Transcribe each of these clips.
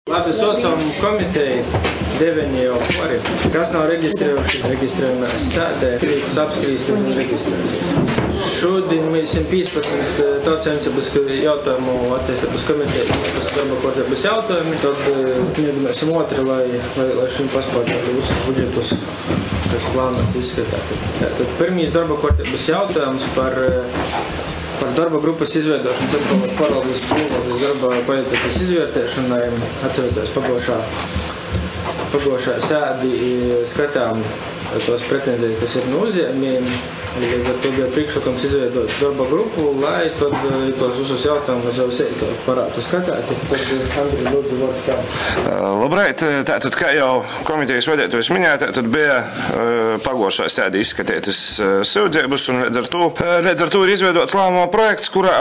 Labi, saucam komiteju 9 jau pori. Kas nav reģistrējuši, reģistrējumās tādē, krītas apskrīst un reģistrējas. Šodien mēs 15 tautsēmniecības jautājumu attīstības komiteju, kas darba kārtības jautājumi, tad mēģināsim otru, lai šim paspārtātu visus budžetus, kas plānot izskatāt. Tad pirmīs darba kārtības jautājums par darba grupas izveidošanu centrālās pārvaldes būvvaldes darba politikas izvērtēšanai. Atceroties pagošā sēdi skatām tos pretenzijas, kas ir no uzņēmējiem. Līdz ar to bija priekšlikums izveidot darba grupu, lai tad tos visus jautājumus jau sēdot parātu skatāt. Tad Andri, lūdzu, vārds tā. Labrīt, tātad, kā jau komitejas vadītājs minēja, tātad bija pagošā sēdi izskatītas sūdzības, un līdz ar to ir izveidots lēmuma projekts, kurā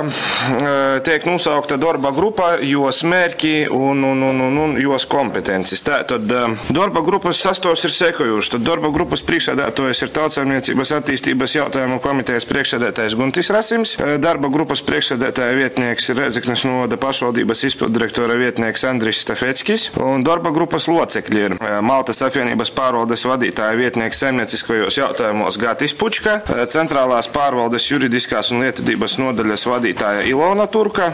tiek nosaukta darba grupa, jos mērķi un jos kompetences. Tātad darba grupas sastāvs ir sekojošs. Tad darba grupas priekšsēdētājs ir Tautsēmniecības attīstības jautājumu komitejas priekšsēdētājs Guntis Rasims, darba grupas priekšsēdētāja vietnieks ir Rēzeknes novada pašvaldības izpilddirektora vietnieks Andris Stafeckis, un darba grupas locekļi ir Maltas apvienības pārvaldes vadītāja vietnieks saimnieciskajos jautājumos Gatis Pučka, centrālās pārvaldes juridiskās un lietvedības nodaļas vadītāja Ilona Turka,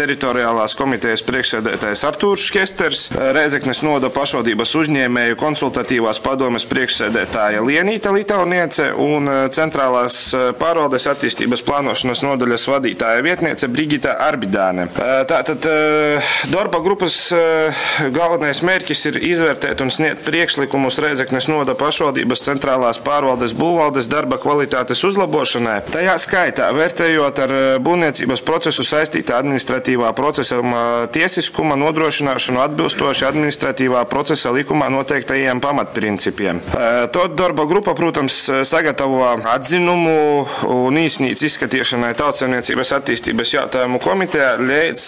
teritoriālās komitejas priekšsēdētājs Artūrs Škesters, Rēzeknes novada pašvaldības uzņēmēju konsultatīvās padomes priekšsēdētāja Lienīta Litauniece un centrālās pārvaldes attīstības plānošanas nodaļas vadītāja vietniece Brigita Arbidāne. Tātad darba grupas galvenais mērķis ir izvērtēt un sniegt priekšlikumus Rēzeknes novada pašvaldības centrālās pārvaldes būvvaldes darba kvalitātes uzlabošanai. Tajā skaitā vērtējot ar būvniecības procesu saistītā administratīvā procesa tiesiskuma nodrošināšanu atbilstoši administratīvā procesa likumā noteiktajiem pamatprincipiem. Tad darba grupa, protams, sagatavo atzinumu un īsnīts izskatīšanai Tautsēmniecības attīstības jautājumu komitejā līdz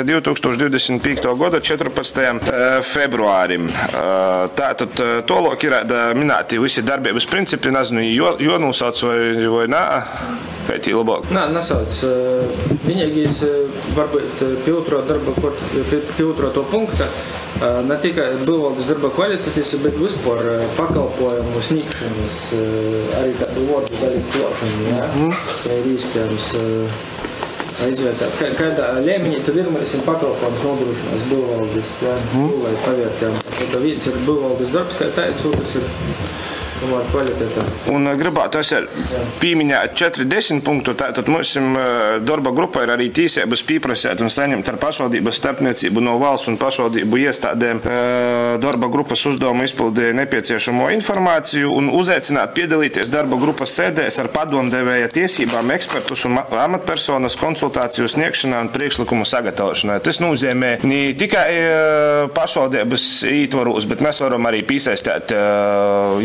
2025. gada 14. februārim. Tātad tolok ir minēti visi darbības principi, nezinu, jo nosauc vai nā? Vai tī labāk? Nā, nesauc. Vienīgais varbūt pilotro to punkta. Ne tikai būvvaldes darba kvalitātes, bet vispār pakalpojumu sniegšanas, arī tādu vārdu daļu klāšanu, ja ir iespējams izvērtēt. Kādā līmenī tad ir mēs pakalpojumus nodrošinās būvvaldes, ja, būvai pavērtām. Tad viens ir būvvaldes darbs, kā tāds, otrs ir un gribētu pieminēt 40 punktu, tātad mums darba grupa ir arī tiesības pieprasīt un saņemt ar pašvaldības starpniecību no valsts un pašvaldību iestādēm darba grupas uzdevumu izpildīja nepieciešamo informāciju un uzaicināt piedalīties darba grupas sēdēs ar padomdevēja tiesībām ekspertus un amatpersonas konsultāciju sniegšanā un priekšlikumu sagatavošanai. Tas nozīmē ne tikai pašvaldības ietvaros, bet mēs varam arī piesaistīt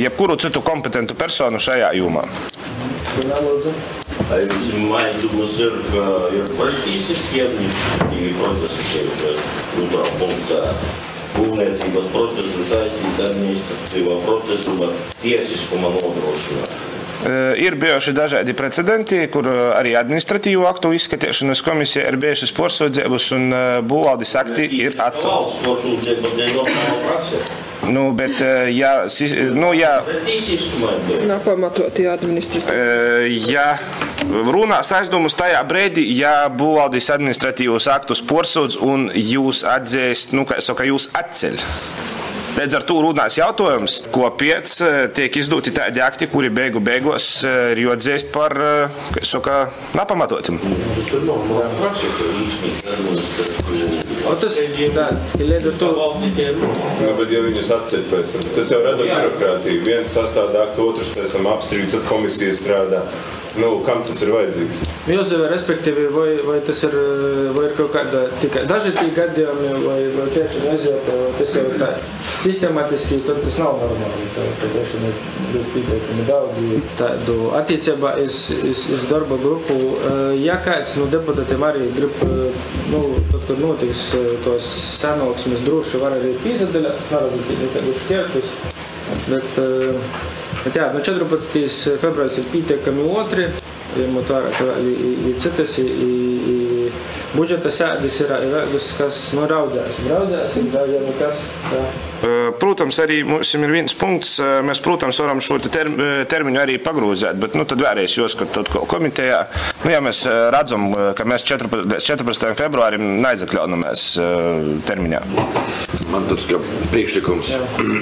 jebkuru citu kompetentu personu šajā jomā. А если майдумусыр политические административные процессы, утро пункта būvniecības procesu saistīta administratīvā procesuma tiesiskuma nodrošināšana. Ir bijuši dažādi precedenti, kur arī administratīvu aktu izskatīšanas komisija ir bijušas porsūdzības un būvvaldes akti ir atcelti. Valsts porsūdzība ir normāla prakse. Nu, bet, ja... Nav pamatoti administratīvi. Ja runās aizdomus tajā brīdī, ja būvvaldes administratīvos aktus porsūdz un jūs atzīst, kā saka, jūs atceļ. Līdz ar to runās jautājums, kāpēc tiek izdoti tādi akti, kuri beigās ir atzīst par, kā saka, nepamatotiem. Tas ir normāla prakse, ka tas līdz ar to... Bet ja viņus atceļ pēc tam, tas jau rada birokrātiju. Viens sastāda aktu, otrs pēc tam apstrīd, tad komisija strādā. Kam tas ir vajadzīgs? Jāuzsver, respektīvi, vai tas ir, vai ir kaut kāda tikai daži tī gadījumi, vai tieši neizjūt, tas jau tā sistematiski, tad tas nav normāli. Tā tieši ir pietiekami daudzi tādu attiecībā iz darba grupu. Ja kāds no deputātiem arī grib, tad, kad notiks tos sanāksmes, droši var arī pīzadaļāt, es neradu nekādus šķēršļus, bet jā, 14. februāris ir pietiekami otri, ņemot vērā, ka ir citas budžeta sēdes ir kas raudzēs, kas tā. Protams, arī mums ir viens punkts, mēs, protams, varam šo termiņu arī pagrūzēt, bet, tad vēlreiz jāskatās komitejā. Ja mēs redzam, ka mēs 14. februārim neizakļaunamies termiņā. Man tāds kā priekšlikums,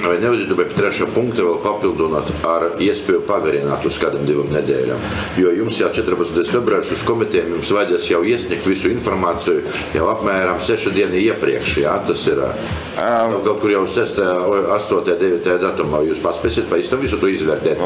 vai nevajadzētu pie 3. punkta vēl papildināt ar iespēju pagarināt uz kādam 2 nedēļām. Jo jums jau 14. februāris uz komitejiem jums vajadzēs jau iesniegt visu informāciju jau apmēram 6 dienu iepriekš. Jā, tas ir kaut kur jau 6. 8. 9. datumā. Jūs paspēsiet pa īstam visu to izvērtēt?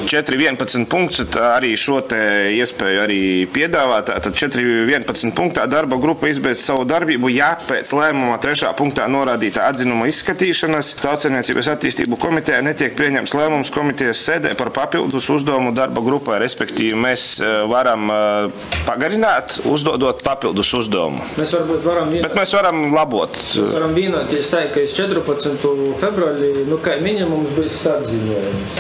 4.11 punkts arī šo te iespēju arī piedāvāt. Tad 4.11 punktā darba grupa izbeidz savu darbību, ja pēc lēmuma 3. punktā norādītā atzinuma izskatīšanas Tautsaimniecības attīstību komitejā netiek pieņemts lēmums komitejas sēdē par papildus uzdevumu darba grupai. Respektīvi, mēs varam pagarināt, uzdodot papildus uzdevumu. Mēs varbūt varam Bet mēs varam labot. Mēs varam vienoties tā, ka 14. februārī, kā minimums būs starpziņojums.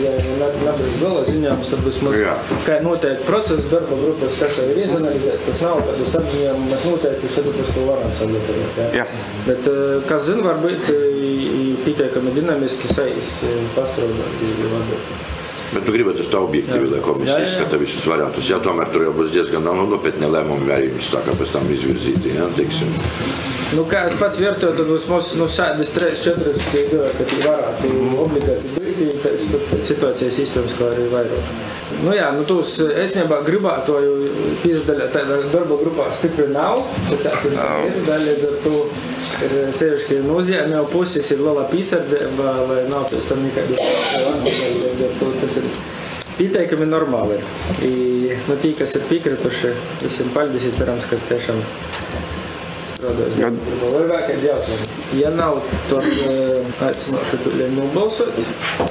Ja nebūs gala ziņojums, tad būs mums, kā noteikti process darba grupas, kas jau ir izanalizēts, kas nav, tad starpziņojumu mēs noteikti 14. varam sagatavot. Bet, kas zina, varbūt pieteikami dinamiski saīs pastrādāt. Bet tu gribētu uz tā objektīvi, lai komisija izskata visus variantus. Jā, tomēr tur jau būs diezgan nopietni lēmumi arī jums tā kā pēc tam izvirzīti, teiksim. Kā es pats vērtoju, tad mums sēdis 3-4 cilvēki, kad varētu obligāti būt, tad situācijas iespējams, kā arī vairāk. Tūs esnībā gribētoju pīzdaļā tādā darba grupā stipri nav, līdz ar to ir sevišķi uzņēmēju puses ir liela pīsardzība, lai nav pēc tam nekādu līdz ar to tas ir pieteikami normāli. Tī, kas ir piekrituši, visiem paldies, cerams, ka tiešām strādājas. Vēl kādi jautājumi. Ja nav, tad aicināšu tūlīt nobalsot.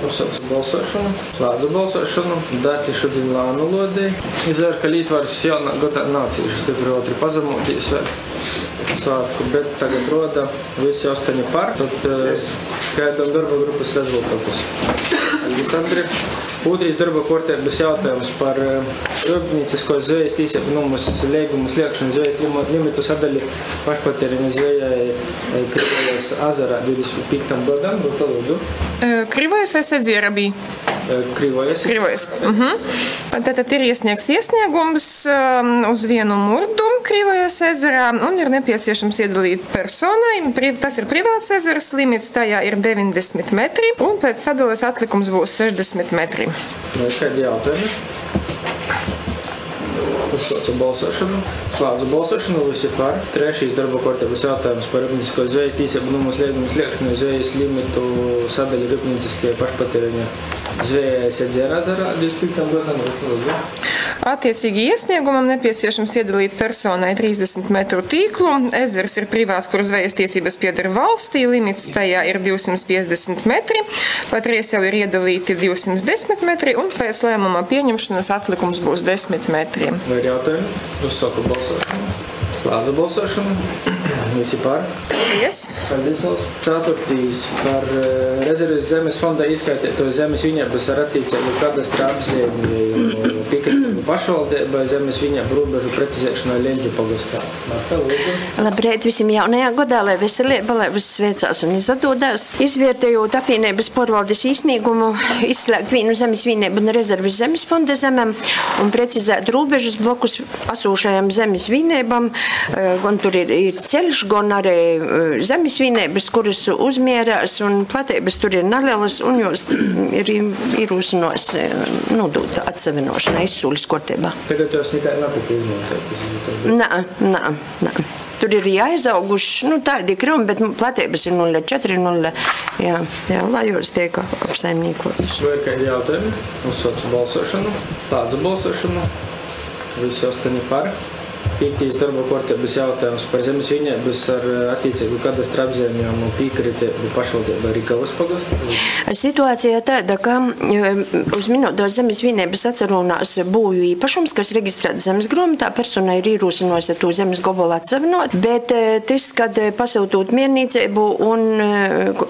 Uzsaucu balsošanu, slēdzu balsošanu. Dati šodien lānu lodī. Izvēr, ka Lītvars jaunā gotā nav cīši stipri otri pazemotīs vēl svātku, bet tagad roda visi 8 par. Tad skaidām darba grupas rezultātus. Aleksandri. Otrais darba kārtības jautājums par rūpniecisko zvejas tiesību numus līgumu sliekšanu zvejas limitu sadaļu pašpatēriņa zvejai Krivojas ezerā 25. gadam. Krivojas vai Sedzera bija? Krivojas. Tātad ir iesniegts iesniegums uz vienu murdu Krivojas ezerā un ir nepieciešams iedalīt personai. Tas ir privāts ezers, limits tajā ir 90 metri un pēc sadales atlikums būs 60 metri. Vai kādi jautājumi? Uzsaucu balsošanu. Slēdzu balsošanu, visi par. Trešais darba kārtības jautājums par rūpniecisko zvejas tiesību numus līgumu sliekšanu zvejas limitu sadaļu rūpnieciskajai pašpatēriņa zvejai Sedzera ezerā 25. gadam. Attiecīgi iesniegumam nepieciešams iedalīt personai 30 metru tīklu. Ezers ir privāts, kur zvejas tiesības pieder valstī. Limits tajā ir 250 metri. Patreiz jau ir iedalīti 210 metri un pēc lēmuma pieņemšanas atlikums būs 10 metri. Vai ir jautājumi? Uzsauku balsošanu. Slēdzu balsošanu. Visi par. Paldies. Paldies. Ceturtīs par rezerves zemes fonda izskatīto zemes viņības ar attiecību kadastra apzīmējumu piekritību pašvaldībai zemes viņību robežu precizēšanai Leņģu pagastā. Labrīt visiem jaunajā gadā, lai veselība, lai viss sveicās un izatūdās. Izvērtējot apvienības porvaldes īsnīgumu, izslēgt vienu zemes vienību un rezerves zemes fonda zemēm un precizēt robežus blokus asūšajām zemes vienībām. Gan tur ir ceļš, gan arī zemes vienības, kuras uzmierās un platības tur ir nelielas un jūs ir ierūsinos nodūt atsevinošanai izsūļas kārtībā. Tagad jūs nekai netika izmantot? Nā. Tur ir jāizauguši, tādi krumi, bet platības ir 0,4, 0, jā, lai jūs tiek apsaimniekotas. Vai ir kādi jautājumi? Uzsaucu balsošanu, slēdzu balsošanu, visi 8 par. Piektais darba kārtības jautājums par zemes vienības ar attiecīgu kadastra apzīmējumu piekritību pašvaldībai Rīgavas pagastā. Situācija tāda, ka uz minūtos zemes vienības atcerunās būvju īpašums, kas reģistrēts zemes grāmatā, persona ir ierūsinusi to zemes gobolu atsevinot, bet tas, kad pasūtot mierniecību un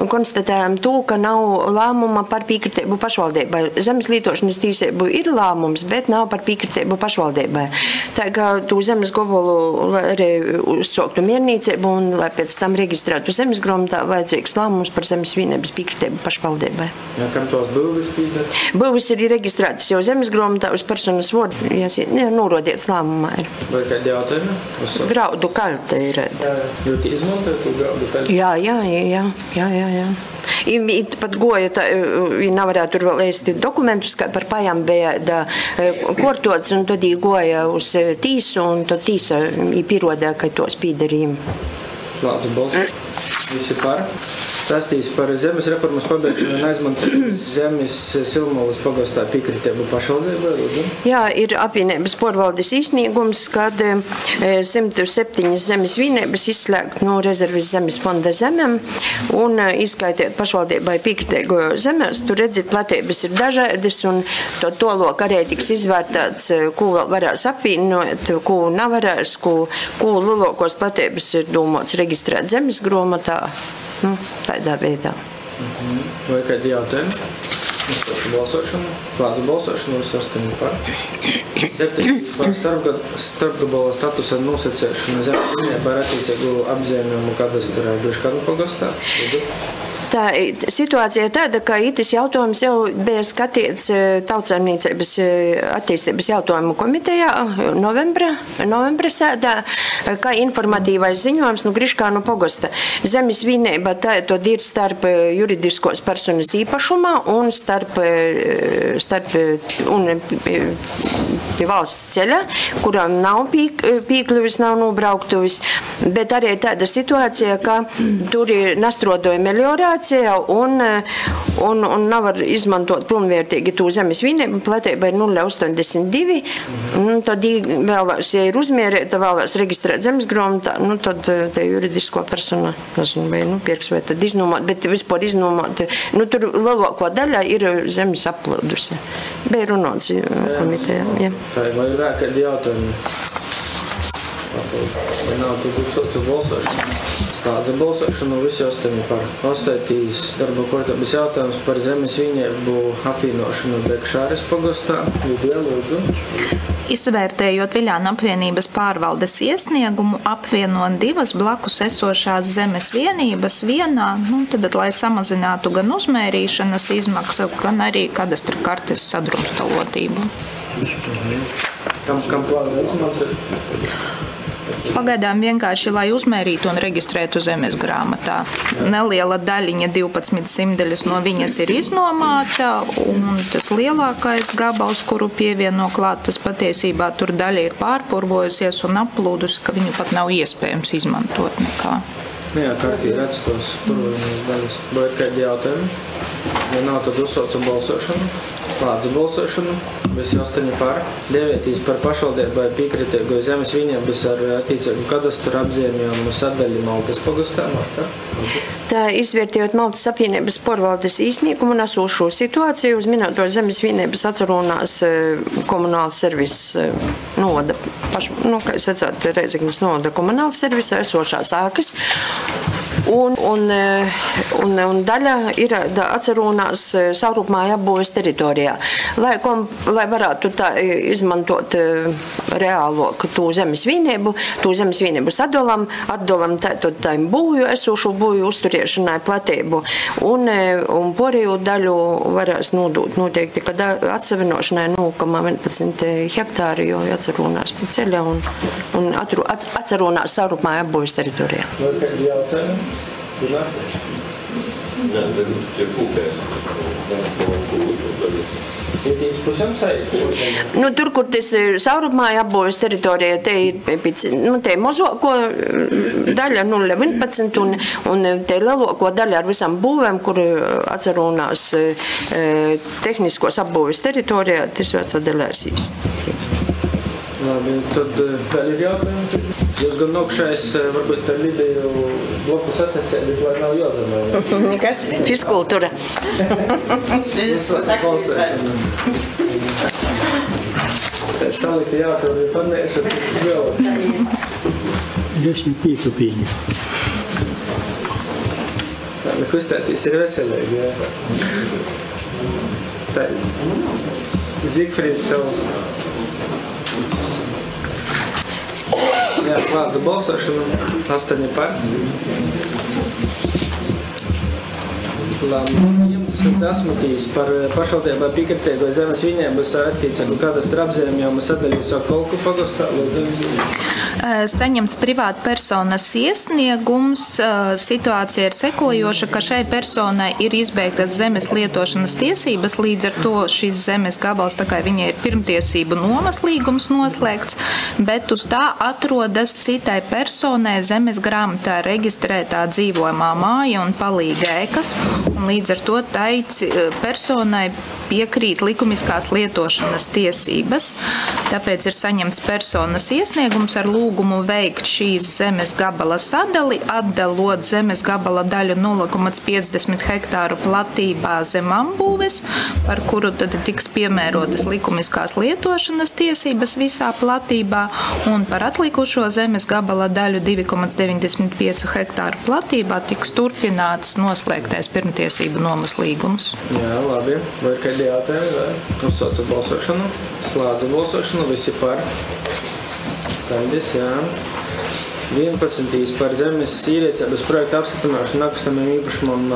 konstatējam to, ka nav lēmuma par piekritību pašvaldībai. Zemes lietošanas tiesību ir lēmums, bet nav par piekritību pašvaldībai. Tā kā to zemes Kovolu, lai arī uzsāktu mierniecību un lai pēc tam reģistrētu zemes grāmatā vajadzīgs lēmums par zemes vienības piekritību pašvaldībai. Jā, kam tos būvis pīdēt? Būvis ir reģistrētas jau zemes grāmatā uz personas vārdu, norodiets lēmumā ir. Vai kādi jautājumi? Graudu kalte ir. Jūs izmantojat to graudu kalte? Jā. Pat goja, nav varētu tur vēl ēst dokumentus, kā par pajām bija kortots, un tad goja uz tīsu, un tad tīsa pierodē, ka tos pīdarījumi. Slādzu balsu. Visi par. Stāstīs par zemes reformas pabeigšanu un aizmantošanu zemes Silmolas pagastā piekritību pašvaldībai, lūdzu. Jā, ir apvienības pārvaldes izsniegums, kad 107 zemes vienības izslēgt no rezerves zemes fonda zemēm un izskaitiet pašvaldībai piekritīgo zemēs. Tur redzēt, platības ir dažādas un to lok arī tiks izvērtāts, ko vēl varēs apvienot, ko nevarēs, ko lielākos platības ir domāts reģistrēt zemes grāmatā. Tādā veidā. Vai kādi jautājumi? Uzsākšu balsošanu. Slēdzu balsošanu, visi 8 par. 7 par starpgabala statusa nosacēšanu zemes vienībai ar attiecīgu apzīmējumu kadastrā Biškanu pagastā. Tā situācija ir tāda, ka itis jautājums jau bija skatīts Tautsaimniecības attīstības jautājumu komitejā novembra sēdā, kā informatīvais ziņojums no Griškānu pogasta. Zemes vienība tad ir starp juridiskos personas īpašumā un starp pie valsts ceļa, kuram nav piekļuvis, nav nobrauktuvis, bet arī tāda situācija, ka tur ir nastrodoja meliorācija un nevar izmantot pilnvērtīgi tū zemes vienību, platība ir 0,82, tad vēlās, ja ir uzmierēta, vēlās reģistrēt zemes grāmatā, tad te juridisko personu, nezinu, vai pirks vai tad iznomāt, bet vispār iznomāt, tur lielākā daļa ir zemes aplūdusi. Bija runāts komitejā, jā. Tā ir, vai ir vēl kādi jautājumi? Vai nav tu būtu balsošanu? Slēdzu balsošanu, visi 8 par. 8. darba kārtības jautājums par zemes vienību apvienošanu Bekšāres pagastā. Lidija, lūdzu. Izvērtējot Viļānu apvienības pārvaldes iesniegumu, apvienot divas blakus esošās zemes vienības vienā, tad, lai samazinātu gan uzmērīšanas izmaksu, gan arī kadastra kartes sadrumstalotību. Kam plāna izmantot? Pagaidām vienkārši, lai uzmērītu un reģistrētu zemes grāmatā. Neliela daļiņa 12 simdeļas no viņas ir iznomāta, un tas lielākais gabals, kuru pievieno klāt, tas patiesībā tur daļa ir pārpurvojusies un aplūdusi, ka viņu pat nav iespējams izmantot nekā. Jā, kārtīgi redz tos purvojumus daļas. Vai ir kādi jautājumi? Ja nav, tad uzsaucu balsošanu. Slēdzu balsošanu. Visi 8 par. 9. par pašvaldībai piekritīgo zemes vienības ar attiecīgu kadastru apzīmējumu sadaļu Maltas pagastā. Tā izvērtējot Maltas apvienības pārvaldes īsniegumu un esošo situāciju, uz minēto zemes vienības atcerunās komunāls servis novada, kā es atsātu, Reizeknas novada komunāls servisā esošās ēkas. Un daļa ir atcerunās savrupmāja apbūves teritorijā. Lai varētu tā izmantot reālo tū zemes vienību atdolam tāim būju, esošu būju uzturiešanai platību. Un poriju daļu varēs nodūt noteikti, kad atsevinošanai 0,11 hektāri, jo atcerunās pa ceļa un atcerunās savrupmāja apbūves teritorijā. Vai kādi jautājumi? Nē, tad mums ir kūpēs. Tur, kur tas savrupmāja apbūves teritorija, te ir mazāko daļa 0,11 un te lielāko daļa ar visām būvēm, kur atcerunās tehniskos apbūves teritorijā, tas vecā daļēsīs. Labi, tad vēl ir jautājumi. Jūs gan nokšais, varbūt ar Lidiju blokus atsesēt, bet vai nav jāzemē? Nekas, fiskultūra. Salikti jautājumi, panēšas vēl. 10 pīņu. Kustētīs ir veselīgi, jā. Tā, Zigfrīd, tev Jā, slēdzu balsošanu. 8 par. Ņemts 10 par pašvaldībā piekritēgo zemes vienības ar attiecīgu kadastra apzīmējumu sadalīju Sokolku pagastā. Saņemts privātpersonas iesniegums. Situācija ir sekojoša, ka šai personai ir izbeigtas zemes lietošanas tiesības, līdz ar to šis zemes gabals, tā kā viņai ir pirmtiesību nomas līgums noslēgts, bet uz tā atrodas citai personai zemes grāmatā reģistrētā dzīvojamā māja un palīga ēkas, un līdz ar to tai personai piekrīt likumiskās lietošanas tiesības. Tāpēc ir saņemts personas iesniegums ar lūgumu veikt šīs zemes gabala sadali, atdalot zemes gabala daļu 0,50 hektāru platībā zem ambūves, par kuru tad tiks piemērotas likumiskās lietošanas tiesības visā platībā, un par atlikušo zemes gabala daļu 2,95 hektāru platībā tiks turpināts noslēgtais pirmtiesību nomas līgums. Jā, labi. Vai ir kādi jautājumi? Uzsaucu balsošanu. Slēdzu balsošanu. Visi par. Paldies, jā. 11. par zemes īrniecības projektu apstiprināšanu nekustamiem īpašumam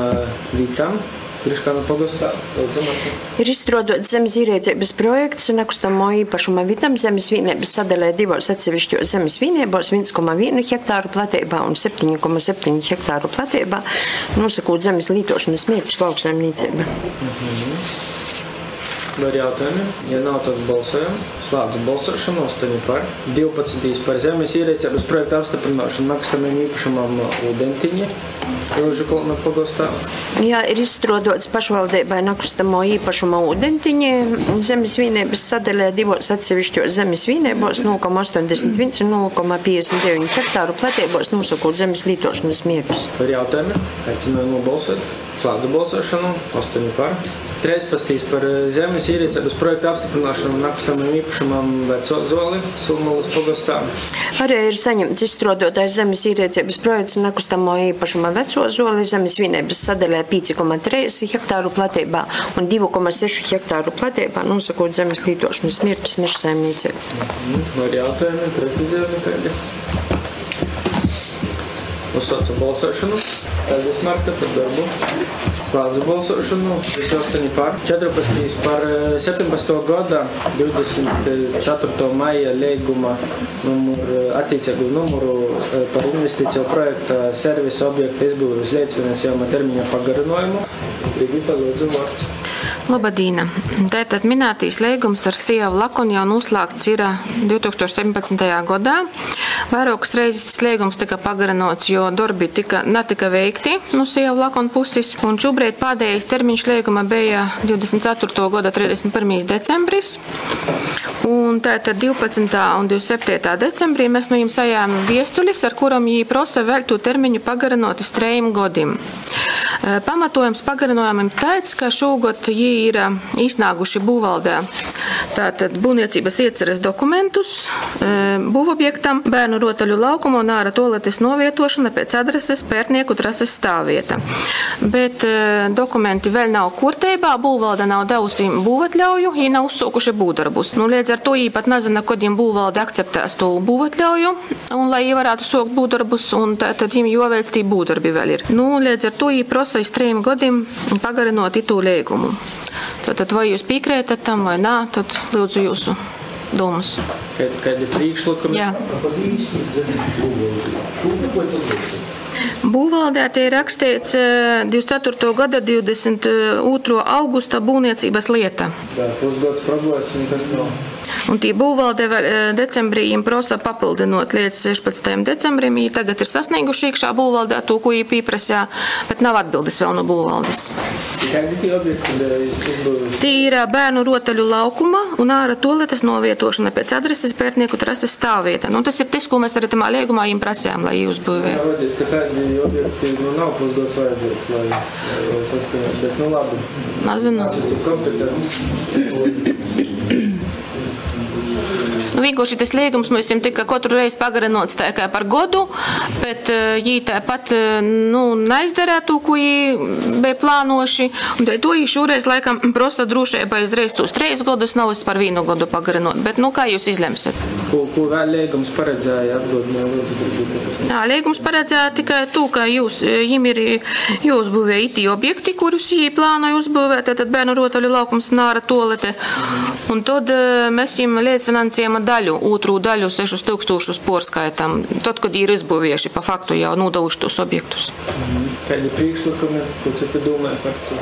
Vitam. Priekškāna pagastā. Ir izstrādāts zemes īrniecības projekts nekustamo īpašuma Vitam zemes vienības sadalē divos atsevišķos zemes vienībos 1,1 hektāru platībā un 7,7 hektāru platībā, nosakot zemes lietošanas mērķus lauksaimniecība. Vai ir jautājumi? Ja nav, tad balsojam. Slēdzu balsošanu. 8 par. 12. par zemes īrniecības projektu apstiprināšanu nekustamiem īpašumam Ūdentiņi. Ilžukalna pagastā. Jā, ir izstrādāts pašvaldībai nekustamo īpašuma Ūdentiņi zemes vienības sadalē divos atsevišķos zemes vienībos 0,81 un 0,59 hektāru platībos, nosakot zemes lietošanas mērķus. Vai ir jautājumi? Aicināju nobalsot. Slēdzu balsošanu. 8 par. 13. par zemes īrniecības projektu apstiprināšanu nekustamiem īpašumam Vecozoli, Silmalas pagastā. Arī ir saņemts izstrādātais zemes īrniecības projekts nekustamo īpašuma Vecozoli zemes vienības sadalē 5,3 hektāru platībā un 2,6 hektāru platībā, nosakot zemes lietošanas mērķus mežsaimniecībai. Vai ir jautājumi? Precizējumi kādi? Uzsaucu balsošanu. Paldies, Marta, par darbu. Slēdzu balsošanu. 8 par. 14. par 17. gada 24. maija līguma attiecīgu numuru par investīciju projekta servisa objekta izbūves līdzfinansējuma termiņa pagarinājumu. Brigita, lūdzu, vārds. Labadīna. Tātad minētīs līgums ar Sievu Lakonu jau noslēgts ir 2017. gadā. Vairākas reizes tas līgums tika pagarinots, jo darbi netika veikti no Sievu Lakonu puses. Un šobrīd pēdējais termiņš līguma bija 24. gada 31. decembris. Un tātad 12. un 27. decembrī mēs no jums sajām viestulis, ar kuram jī prosa vēl to termiņu pagarinot uz 3 gadiem. Pamatojums pagarinājumam tāds, ka šogad jī ir iznāguši būvvaldē tātad būvniecības ieceres dokumentus būvobjektam, bērnu rotaļu laukumu un ārā toaletes novietošana pēc adreses Pērtnieku trases stāvvieta. Bet dokumenti vēl nav kārtībā, būvvalde nav devusi būvatļauju, jī nav uzsūkuši būvdarbus. Līdz ar to jī pat nezina, kad jiem būvvalde akceptēs to būvatļauju, un lai jī varētu sūkt būvdarbus, un tad jiem jāveic tī būvdarbi vēl ir. Līdz ar to jī prosa iz 3 gadiem pagarinot itū līgumu. Tad vai jūs piekrītat tam vai nā, tad lūdzu jūsu domas. Kādi priekšlikumi? Jā. Būvvaldē tie ir rakstīts 24. gada 22. augusta būvniecības lieta. Jā, pusgads problēs un kas nav. Un tī būvvalde decembrī jiem prosa papildinot līdz 16. decembrim. Jī tagad ir sasnieguši iekšā būvvaldē to, ko jī pieprasā, bet nav atbildes vēl no būvvaldes. Kādi tie objekti izbūvēs? Tī ir bērnu rotaļu laukuma un ārā toaletes novietošana pēc adreses Pērtnieku trases stāvvieta. Tas ir tas, ko mēs arī tamā liegumā jiem prasījām, lai jī uzbūvē. Jā, vajadzīs, ka tādi objekti nav pusgads vajadzēs, lai saskaņot, bet labi. Nezinu. Esat kompetents. Vienkārši tas līgums mums tika katru reizi pagarinots tā kā par godu, bet jī tāpat neizdarētu, ko jī bija plānoši. Un to jī šoreiz laikam prosta drošība izreiz tos 3 gadus, nav par 1 gadu pagarinot. Bet, kā jūs izlemsiet? Ko vēl līgums paredzēja atgādināt? Līgums paredzēja tikai to, ka jim ir jāuzbūvē itī objekti, kurus jī plānoja uzbūvēt, tad bērnu rotaļu laukums nāra tolete. Un tad mēs jim līdzfinansējam daļu, otru daļu 6000 porskaitam, tad, kad ir izbūvējuši pa faktu jau nodavuši tos objektus. Kādi priekšlikumi, ko tu domāji par to?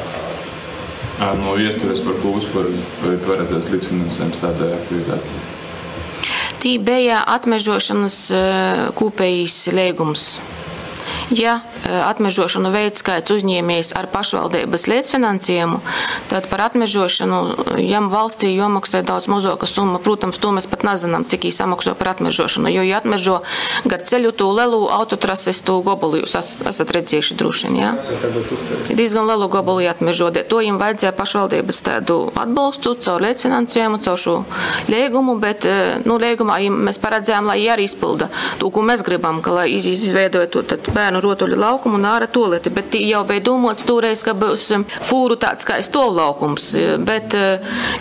No iestādes par ko paredzēts līdzfinansējums tādai aktivitātei? Tī bija atmežošanas kopējs līgums. Ja atmežošanu veids kāds uzņēmējs ar pašvaldības līdzfinansējumu, tad par atmežošanu jam valstī jāmaksā daudz mazāka summa. Protams, to mēs pat nezinām, cik jī samaksā par atmežošanu, jo jī atmežo gar ceļu to lielu autotrases to gobolu, jūs esat redzējuši droši, ja? Diezgan lielu gobolu atmežo. To jim vajadzēja pašvaldības tādu atbalstu caur līdzfinansējumu, caur šo līgumu, bet līgumā mēs paredzējām, lai arī izpilda to, ko mēs gribam, ka lai izveidoja to bērnu rotaļu laukumu un ārā toleti, bet jau bija domāts toreiz, ka būs fūru tāds kā stovlaukums, bet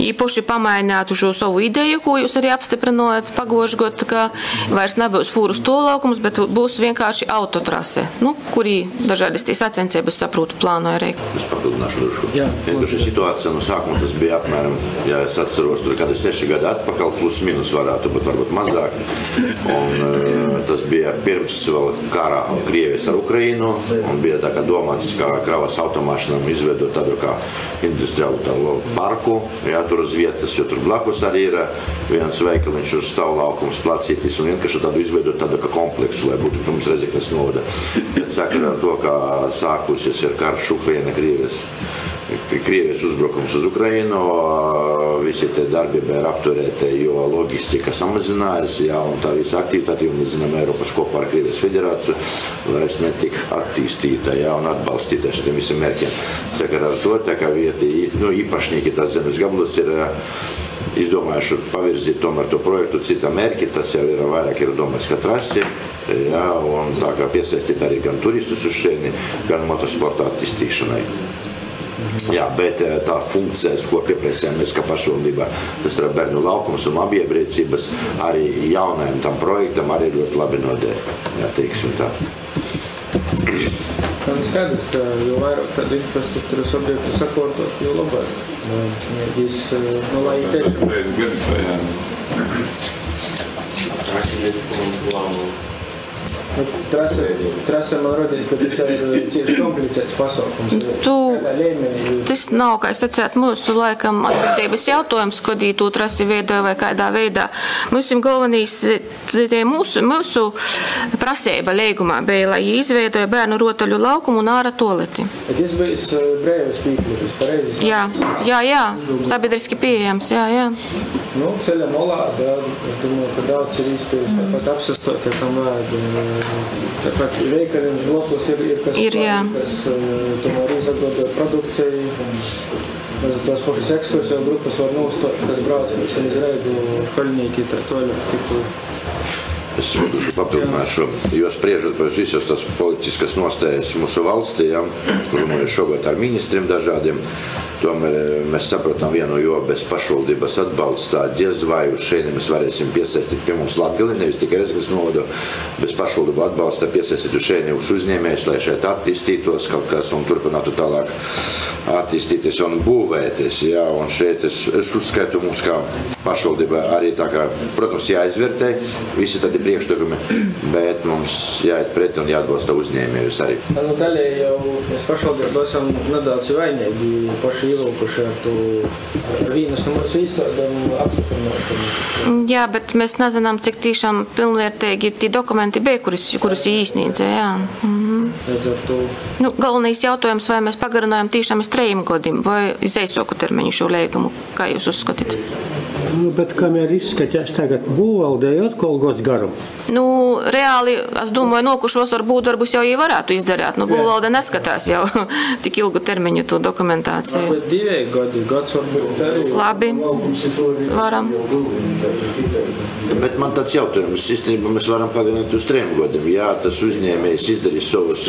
īpaši pamainētu šo savu ideju, ko jūs arī apstiprinojat pagošgot, ka vairs nebūs fūru stovlaukums, bet būs vienkārši autotrase, kurī dažādas tīs sacensības saprūtu plānoja arī. Es papildināšu drusku. Vienkārši situācija no sākuma tas bija apmēram, ja es atceros, tur kādi 6 gadi atpakaļ, plus minus varētu, bet varbūt mazāk. Un tas bija pirms vēl karā Krievijas ar Ukrainu, un bija tā kā domāts, kā kravas automašinām izveidot tādu kā industriālu parku, tur uz vietas, jo tur blakus arī ir viens veikaliņš uz stāvlaukums placītis, un vienkārši tādu izveidot tādu kā kompleksu, lai būtu pirms Rezeknes novada. Bet sakarā ar to, kā sākusies ir karš Ukraina, Krievijas uzbrukums uz Ukrainu, visi tie darbi bija apturēti, jo logistika samazinājās, un tā visa aktivitāte, jo mēs zinām, Eiropas kopā ar Krievijas federāciju, vairs netika attīstīta, un atbalstīta šitiem visiem mērķiem. Sakarā ar to, tā kā vieti, īpašnieki tās zemes gabalus ir izdomājuši pavirzīt tomēr to projektu citā mērķi, tas jau ir vairāk ir domāts kā trasi, un tā kā piesaistīt arī gan turistus uz šeini, gan motosporta attīstīšanai. Jā, bet tā funkcijas, ko pieprasījām mēs kā pašvaldībā, tas ir bērnu laukums un labiebriecības, arī jaunajam tam projektam arī ļoti labi nodēļ. Jā, teiksim tā. Tā ir skaidrs, ka jo vairāk tādu infrastruktūras objektu sakārtot, jo labāk. Lai Trase man rodīs, ka tas ir cieši komplicēts pasaukums. Tas nav, kā es sacētu, mūsu laikam atbildības jautājums, kad to trasi veidoja vai kādā veidā. Mums galvenīs mūsu prasība līgumā bija, lai izveidoja bērnu rotaļu laukumu un ārā toleti. Bet tas bija brīvas piekļuvis, pareizi? Jā, sabiedriski pieejams, jā. Ceļa molā, es domāju, ka daudz ir izpildījis, tāpat apsastot, ja tam vajag. Tāpat veikaliņš blokus ir kas tomēr izatdoda produkciju. Tās pašas ekskursiju grupas var nostāt, kas brauc, kas izreidu škoļnīki, tā toļu. Es papildināšu, jo spriežot par visas tas politiskas nostājas mūsu valstī, runājot šogad ar ministriem dažādiem, tomēr mēs saprotam vienu, jo bez pašvaldības atbalstā diez vai uz šeit mēs varēsim piesaistīt pie mums Latgali, nevis tikai Rezeknes novadu, bez pašvaldību atbalstā piesaistīt uz šeit uz uzņēmējus, lai šeit attīstītos kaut kas un turpinātu tālāk attīstīties un būvēties. Un šeit es uzskaitu mums kā pašvaldība arī tā kā, protams, jāizvērtē visi tādi priekšlikumi, bet mums jāiet pret un jāatbalsta uzņēmējus arī. Daļai jau mēs pašvaldībā esam nedaudz vainīgi paši ievilkuši ar to vīnas no mūsu īstādām apstiprināšanu. Jā, bet mēs nezinām, cik tiešām pilnvērtīgi tie dokumenti bija, kurus īsnīdzē, Līdz ar to. Galvenais jautājums, vai mēs pagarinājam tiešām uz 3 gadiem vai uz īsāku termiņu šo līgumu, kā jūs uzskatāt? Bet kamēr izskatās tagad būvvaldē atkal gads garam? Reāli, es domāju, nokušos varbūt jau varētu izdarīt. Būvvalde neskatās jau tik ilgu termiņu to dokumentāciju. Bet 2 gadi, gads varbūt arī. Labi, varam. Bet man tāds jautājums, īstenībā mēs varam pagarināt uz 3 gadiem. Jā, tas uzņēmējs izdarīs savus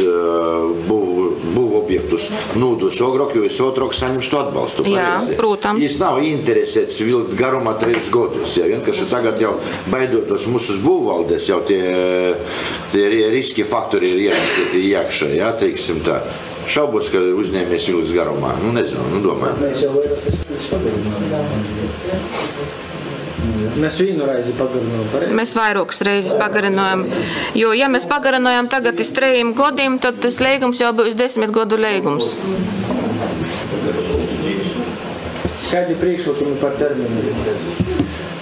būvobjektus nūdos ogrok, jo es otrok saņems to atbalstu. Jā, protams. Jis nav interesēts vilkt garumā 3 gadus. Jā, vienkārši tagad jau baidotos mūsu būvvaldes, jau tie riski faktori ir ierakstēti iekšā, jā, teiksim tā. Šaubos, ka uzņēmējs vilks garumā. Nezinu, domāju. Mēs jau Mēs vienu reizi pagarinājām. Mēs vairākas reizes pagarinājām. Jo, ja mēs pagarinājām tagad uz 3 gadiem, tad tas līgums jau būs 10 gadu līgums. Kādi priekšlikumi par terminu?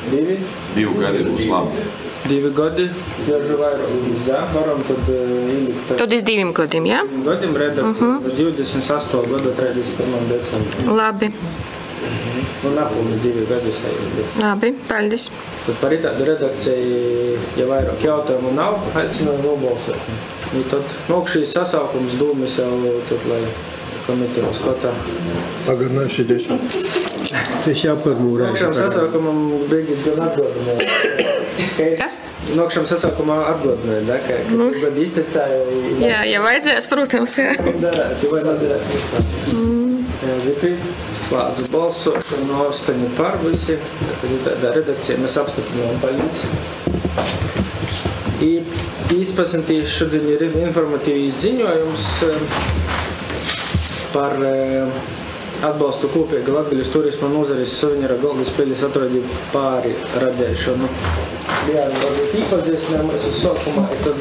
2? 2 gadi būs labi. 2 gadi, daži vairākums, da? Varam tad ielikt. Tad uz 2 gadiem, jā? 2 gadiem redakcija 28 gada 31. decembra. Labi. Napilni 2 gadi saistīt. Labi, paldies. Tad par tādu redakciju, ja vairāk jautājumu nav, aicināju nobalsot. Tad šīs sasaukums dūmis jau tad, lai komiteja skatā. Pagarinājuši 10. Tas jau par mūrēju. Nokšam sasaukumam beigīt gan atgādināju. Kas? Nokšam sasaukumam atgādināju, da? Ka gadu iztecāju. Jā, ja vajadzēs, protams, jā. Darētu, vai nedarētu. Zipīt, slēdzu balsošanu, 8 par visi. Tad ir tāda redakcija, mēs apstiprinām palīdz. 15. šodien ir informatīvs ziņojums par atbalstu kopīgu Latgaļas turisma nozares suvenīra galda spēļas atrodību pāri radēšanu. Jā, varbūt īpazīstinām mēs uz sākumā, tad...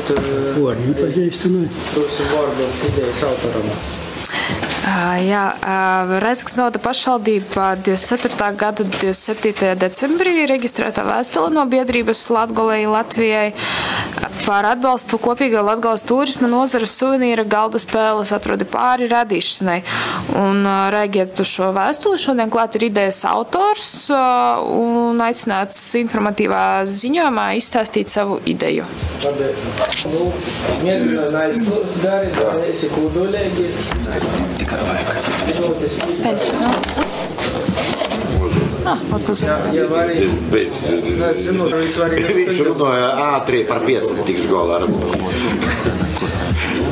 Vārdu īpazīstinām. Dosim vārdu idejas autoram. Jā, Rēzeknes novada pašvaldība 24. gada 27. decembrī reģistrētā vēstule no biedrības Latgalei Latvijai par atbalstu kopīgai Latgales turisma nozares suvenīra galda spēles atrodi pāri radīšanai. Un reaģēt uz šo vēstuli šodien klāt ir idejas autors un aicināts informatīvā ziņojumā izstāstīt savu ideju. Labi. Mēģināju aizplūst dari, esi kūdolēgi. Viņš runāja ātri par 5 tiks galā.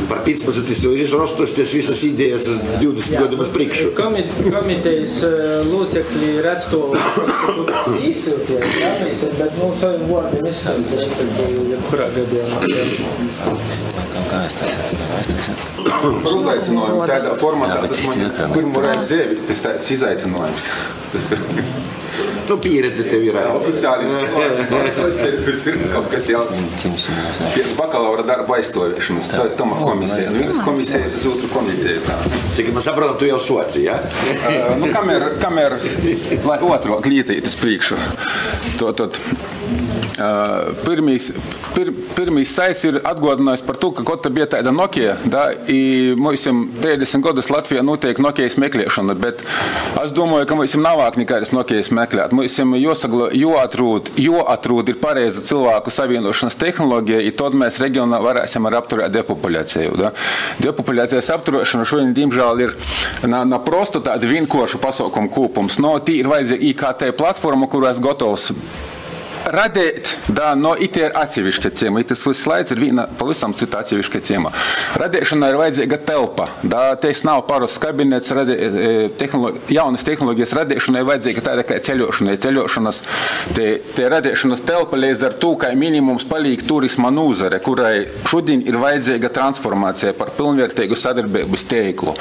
Par 15 ir rostosties visas idejas 20 gadiem uz priekšu. Komitejas locekļi redz to īsiltie, bet saviem vārdiem izstāstīt, jebkurā gadījumā. Par uzaicinājumu tādā formatā, tas man pirmo reizi dzīvi, tas tāds izaicinājums. Pieredze tev ir. Oficiāli tas ir kaut kas jauns. Bakalaura darba aizstāvēšanas, toma komisija. Vienas komisijas uz otru komiteju. Cik man saprotam, tu jau soci, jā? Kamēr lai otru klītītas priekšu. Pirmīs saits ir atgādinājis par to, ka kota bija tāda Nokia, i mums 30 gadus Latvijā notiek Nokijas meklēšana, bet es domāju, ka mums navāk nekādas Nokijas meklēt. Mums jāatrūd ir pareiza cilvēku savienošanas tehnoloģija, i tad mēs reģionā varēsim ar apturēt depopulāciju. Depopulācijas apturēšana šodien, diemžēl, ir na prostu tādu vienkāršu pasaukumu kūpums. Tī ir vajadzīga IKT platforma, kurās gotovs radīt, it ir atsevišķa ciema. Tas viss slaids ir viena pavisam cita atsevišķa ciema. Radīšanai ir vajadzīga telpa. Teiks nav parasts kabinets, jaunas tehnoloģijas radīšanai vajadzīga tāda kā ceļošanai. Ceļošanas, te radīšanas telpa līdz ar to, kā minimums palīk turisma nozare, kurai šodien ir vajadzīga transformācija par pilnvērtīgu sadarbības tīklu.